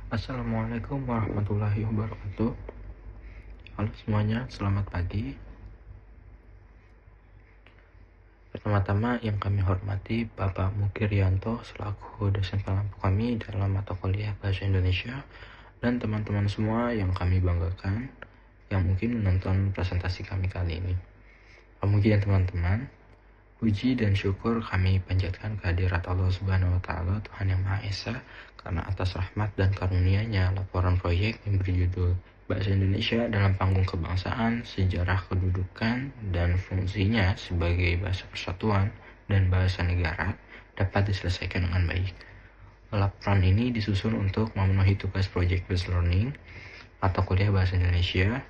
Assalamualaikum warahmatullahi wabarakatuh. Halo semuanya, selamat pagi. Pertama-tama yang kami hormati Bapak Mukiryanto selaku dosen pengampu kami dalam mata kuliah Bahasa Indonesia, dan teman-teman semua yang kami banggakan yang mungkin menonton presentasi kami kali ini. Kemudian teman-teman, puji dan syukur kami panjatkan kehadirat Allah Subhanahu wa Ta'ala, Tuhan Yang Maha Esa, karena atas rahmat dan karunia-Nya laporan proyek yang berjudul Bahasa Indonesia dalam Panggung Kebangsaan, Sejarah Kedudukan dan Fungsinya sebagai Bahasa Persatuan dan Bahasa Negara dapat diselesaikan dengan baik. Laporan ini disusun untuk memenuhi tugas Project Based Learning atau kuliah Bahasa Indonesia.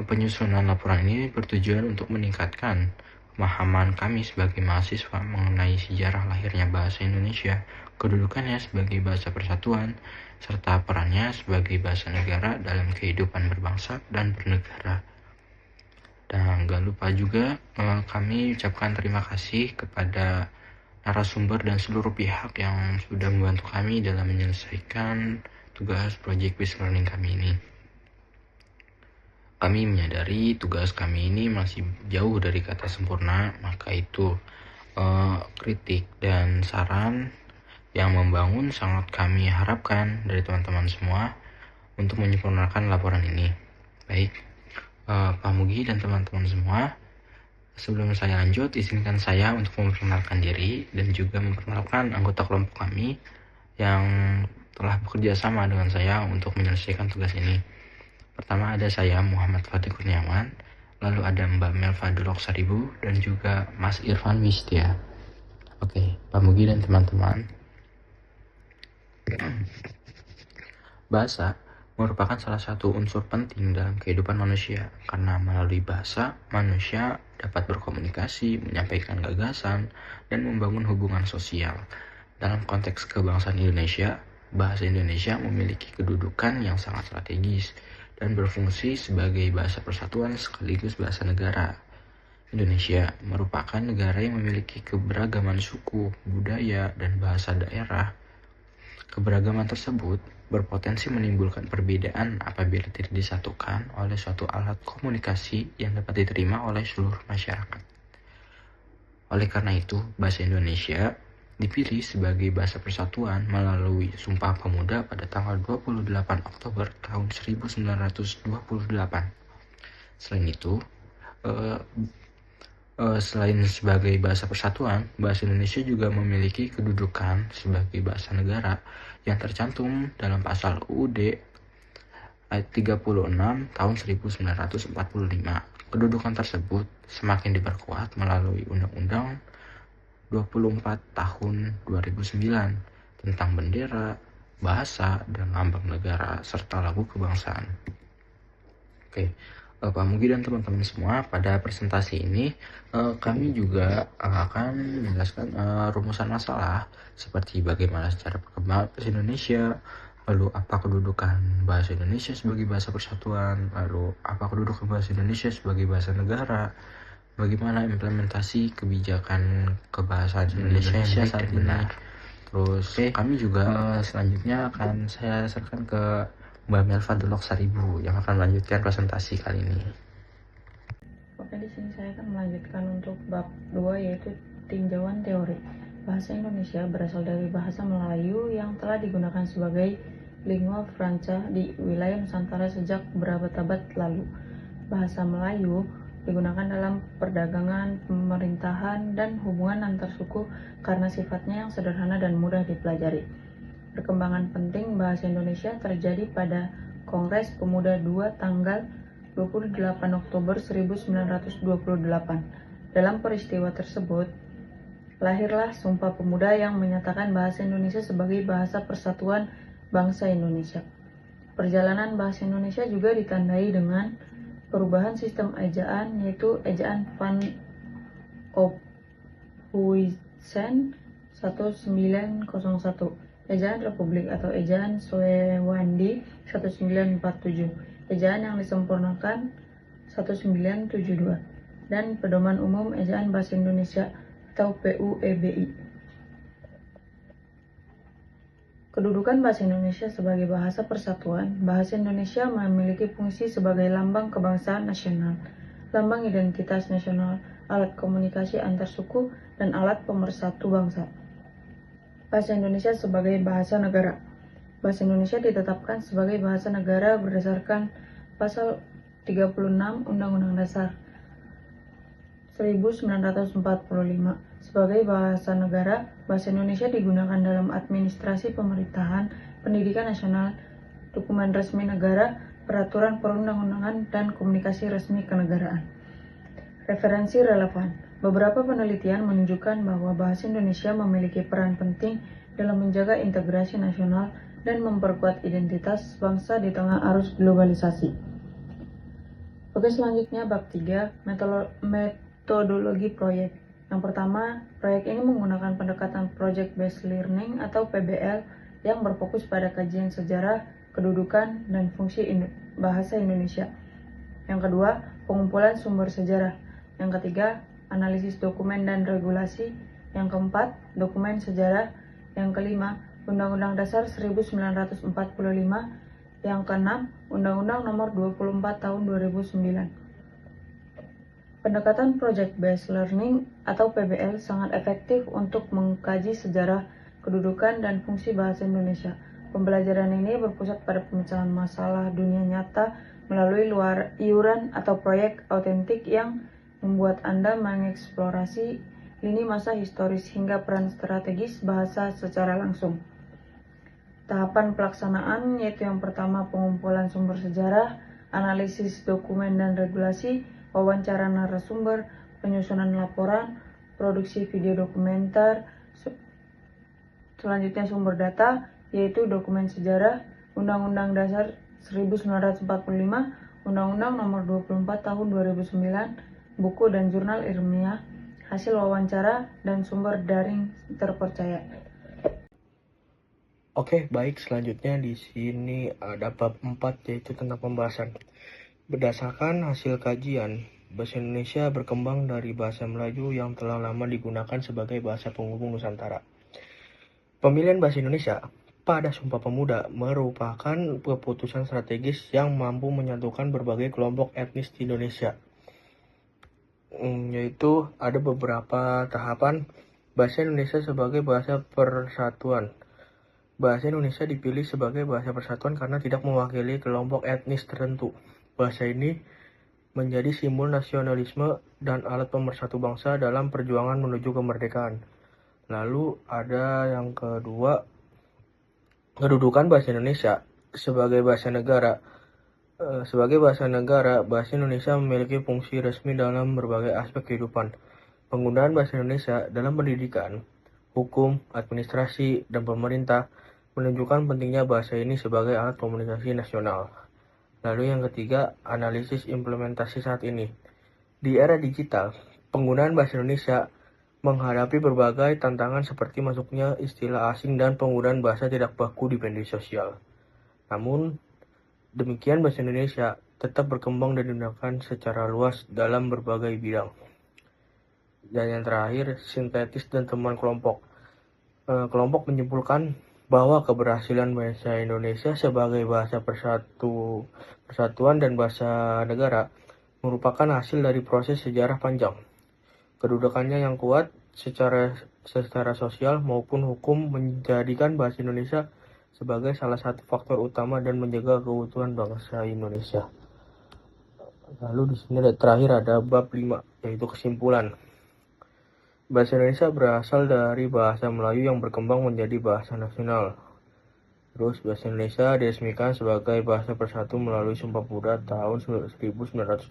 Penyusunan laporan ini bertujuan untuk meningkatkan pemahaman kami sebagai mahasiswa mengenai sejarah lahirnya bahasa Indonesia, kedudukannya sebagai bahasa persatuan, serta perannya sebagai bahasa negara dalam kehidupan berbangsa dan bernegara. Dan gak lupa juga kami ucapkan terima kasih kepada narasumber dan seluruh pihak yang sudah membantu kami dalam menyelesaikan tugas Project Based Learning kami ini. Kami menyadari tugas kami ini masih jauh dari kata sempurna, maka itu kritik dan saran yang membangun sangat kami harapkan dari teman-teman semua untuk menyempurnakan laporan ini. Baik, Pak Mugi dan teman-teman semua, sebelum saya lanjut, izinkan saya untuk memperkenalkan diri dan juga memperkenalkan anggota kelompok kami yang telah bekerja sama dengan saya untuk menyelesaikan tugas ini. Pertama ada saya, Muhammad Fatih Kurniawan, lalu ada Mbak Melva Dulok Saribu, dan juga Mas Irfan Wistia. Oke, Pak Mugi dan teman-teman. Bahasa merupakan salah satu unsur penting dalam kehidupan manusia, karena melalui bahasa, manusia dapat berkomunikasi, menyampaikan gagasan, dan membangun hubungan sosial. Dalam konteks kebangsaan Indonesia, bahasa Indonesia memiliki kedudukan yang sangat strategis dan berfungsi sebagai bahasa persatuan sekaligus bahasa negara. Indonesia merupakan negara yang memiliki keberagaman suku, budaya, dan bahasa daerah. Keberagaman tersebut berpotensi menimbulkan perbedaan apabila tidak disatukan oleh suatu alat komunikasi yang dapat diterima oleh seluruh masyarakat. Oleh karena itu, bahasa Indonesia dipilih sebagai bahasa persatuan melalui Sumpah Pemuda pada tanggal 28 Oktober tahun 1928. Selain itu, selain sebagai bahasa persatuan, bahasa Indonesia juga memiliki kedudukan sebagai bahasa negara yang tercantum dalam pasal UUD ayat 36 tahun 1945. Kedudukan tersebut semakin diperkuat melalui Undang-Undang 24 tahun 2009 tentang bendera, bahasa, dan lambang negara, serta lagu kebangsaan. Oke, Pak Mugi dan teman-teman semua, pada presentasi ini kami juga akan menjelaskan rumusan masalah seperti bagaimana secara perkembangan bahasa Indonesia, lalu apa kedudukan bahasa Indonesia sebagai bahasa persatuan, lalu apa kedudukan bahasa Indonesia sebagai bahasa negara, bagaimana implementasi kebijakan kebahasaan Indonesia yang baik dan benar. Terus kami juga selanjutnya akan saya serahkan ke Mbak Melva Dulok Saribu yang akan melanjutkan presentasi kali ini. Oke, di sini saya akan melanjutkan untuk bab 2, yaitu tinjauan teori. Bahasa Indonesia berasal dari bahasa Melayu yang telah digunakan sebagai lingua franca di wilayah Nusantara sejak berabad-abad lalu. Bahasa Melayu digunakan dalam perdagangan, pemerintahan, dan hubungan antar suku karena sifatnya yang sederhana dan mudah dipelajari. Perkembangan penting bahasa Indonesia terjadi pada Kongres Pemuda II tanggal 28 Oktober 1928. Dalam peristiwa tersebut, lahirlah Sumpah Pemuda yang menyatakan bahasa Indonesia sebagai bahasa persatuan bangsa Indonesia. Perjalanan bahasa Indonesia juga ditandai dengan perubahan sistem ejaan, yaitu ejaan Van Ophuijsen 1901, ejaan Republik atau ejaan Sewandi 1947, ejaan yang disempurnakan 1972, dan Pedoman Umum Ejaan Bahasa Indonesia atau PUEBI. Kedudukan bahasa Indonesia sebagai bahasa persatuan, bahasa Indonesia memiliki fungsi sebagai lambang kebangsaan nasional, lambang identitas nasional, alat komunikasi antar suku, dan alat pemersatu bangsa. Bahasa Indonesia sebagai bahasa negara. Bahasa Indonesia ditetapkan sebagai bahasa negara berdasarkan Pasal 36 Undang-Undang Dasar 1945. Sebagai bahasa negara, bahasa Indonesia digunakan dalam administrasi pemerintahan, pendidikan nasional, dokumen resmi negara, peraturan perundang-undangan, dan komunikasi resmi kenegaraan. Referensi relevan. Beberapa penelitian menunjukkan bahwa bahasa Indonesia memiliki peran penting dalam menjaga integrasi nasional dan memperkuat identitas bangsa di tengah arus globalisasi. Oke, selanjutnya bab 3, metodologi proyek. Yang pertama, proyek ini menggunakan pendekatan Project Based Learning atau PBL yang berfokus pada kajian sejarah, kedudukan, dan fungsi bahasa Indonesia. Yang kedua, pengumpulan sumber sejarah. Yang ketiga, analisis dokumen dan regulasi. Yang keempat, dokumen sejarah. Yang kelima, Undang-Undang Dasar 1945. Yang keenam, Undang-Undang Nomor 24 Tahun 2009. Pendekatan Project Based Learning atau PBL sangat efektif untuk mengkaji sejarah, kedudukan, dan fungsi bahasa Indonesia. Pembelajaran ini berpusat pada pemecahan masalah dunia nyata melalui iuran atau proyek autentik yang membuat Anda mengeksplorasi lini masa historis hingga peran strategis bahasa secara langsung. Tahapan pelaksanaan yaitu yang pertama pengumpulan sumber sejarah, analisis dokumen dan regulasi, wawancara narasumber, penyusunan laporan, produksi video dokumenter, selanjutnya sumber data yaitu dokumen sejarah, Undang-Undang Dasar 1945, Undang-Undang Nomor 24 Tahun 2009, buku dan jurnal ilmiah, hasil wawancara, dan sumber daring terpercaya. Oke, baik. Selanjutnya di sini ada bab 4 yaitu tentang pembahasan. Berdasarkan hasil kajian, bahasa Indonesia berkembang dari bahasa Melayu yang telah lama digunakan sebagai bahasa penghubung Nusantara. Pemilihan bahasa Indonesia pada Sumpah Pemuda merupakan keputusan strategis yang mampu menyatukan berbagai kelompok etnis di Indonesia. Yaitu ada beberapa tahapan bahasa Indonesia sebagai bahasa persatuan. Bahasa Indonesia dipilih sebagai bahasa persatuan karena tidak mewakili kelompok etnis tertentu. Bahasa ini menjadi simbol nasionalisme dan alat pemersatu bangsa dalam perjuangan menuju kemerdekaan. Lalu ada yang kedua, kedudukan bahasa Indonesia sebagai bahasa negara. Sebagai bahasa negara, bahasa Indonesia memiliki fungsi resmi dalam berbagai aspek kehidupan. Penggunaan bahasa Indonesia dalam pendidikan, hukum, administrasi, dan pemerintah menunjukkan pentingnya bahasa ini sebagai alat komunikasi nasional. Lalu yang ketiga, analisis implementasi saat ini. Di era digital, penggunaan bahasa Indonesia menghadapi berbagai tantangan seperti masuknya istilah asing dan penggunaan bahasa tidak baku di media sosial. Namun, demikian bahasa Indonesia tetap berkembang dan digunakan secara luas dalam berbagai bidang. Dan yang terakhir, sintetis dan temuan kelompok. Kelompok menyimpulkan bahwa keberhasilan bahasa Indonesia sebagai bahasa persatuan dan bahasa negara merupakan hasil dari proses sejarah panjang. Kedudukannya yang kuat secara sosial maupun hukum menjadikan bahasa Indonesia sebagai salah satu faktor utama dan menjaga keutuhan bangsa Indonesia. Lalu di sini terakhir ada bab 5 yaitu kesimpulan. Bahasa Indonesia berasal dari bahasa Melayu yang berkembang menjadi bahasa nasional. Terus bahasa Indonesia diresmikan sebagai bahasa persatu melalui Sumpah Pemuda tahun 1928.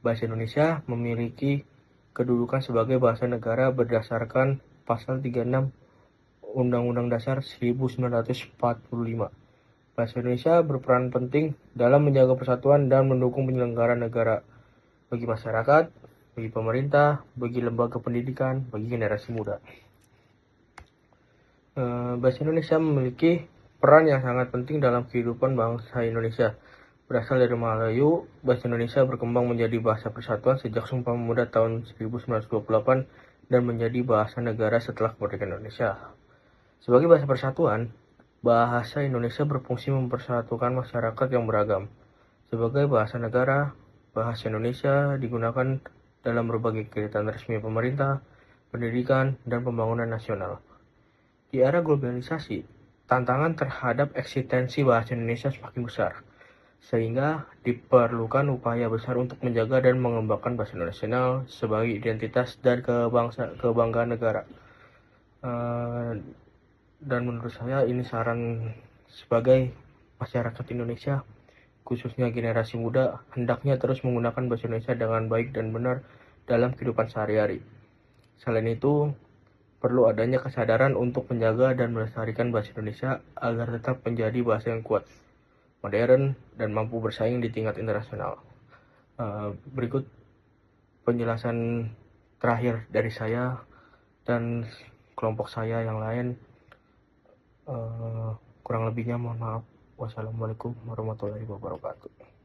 Bahasa Indonesia memiliki kedudukan sebagai bahasa negara berdasarkan Pasal 36 Undang-Undang Dasar 1945. Bahasa Indonesia berperan penting dalam menjaga persatuan dan mendukung penyelenggaraan negara bagi masyarakat, bagi pemerintah, bagi lembaga pendidikan, bagi generasi muda. Bahasa Indonesia memiliki peran yang sangat penting dalam kehidupan bangsa Indonesia. Berasal dari Melayu, bahasa Indonesia berkembang menjadi bahasa persatuan sejak Sumpah Pemuda tahun 1928 dan menjadi bahasa negara setelah kemerdekaan Indonesia. Sebagai bahasa persatuan, bahasa Indonesia berfungsi mempersatukan masyarakat yang beragam. Sebagai bahasa negara, bahasa Indonesia digunakan dalam berbagai kegiatan resmi pemerintah, pendidikan, dan pembangunan nasional. Di era globalisasi, tantangan terhadap eksistensi bahasa Indonesia semakin besar, sehingga diperlukan upaya besar untuk menjaga dan mengembangkan bahasa nasional sebagai identitas dan kebanggaan negara. Dan menurut saya ini saran sebagai masyarakat Indonesia, khususnya generasi muda, hendaknya terus menggunakan bahasa Indonesia dengan baik dan benar dalam kehidupan sehari-hari. Selain itu, perlu adanya kesadaran untuk menjaga dan melestarikan bahasa Indonesia agar tetap menjadi bahasa yang kuat, modern, dan mampu bersaing di tingkat internasional. Berikut penjelasan terakhir dari saya dan kelompok saya yang lain. Kurang lebihnya mohon maaf. Wassalamualaikum warahmatullahi wabarakatuh.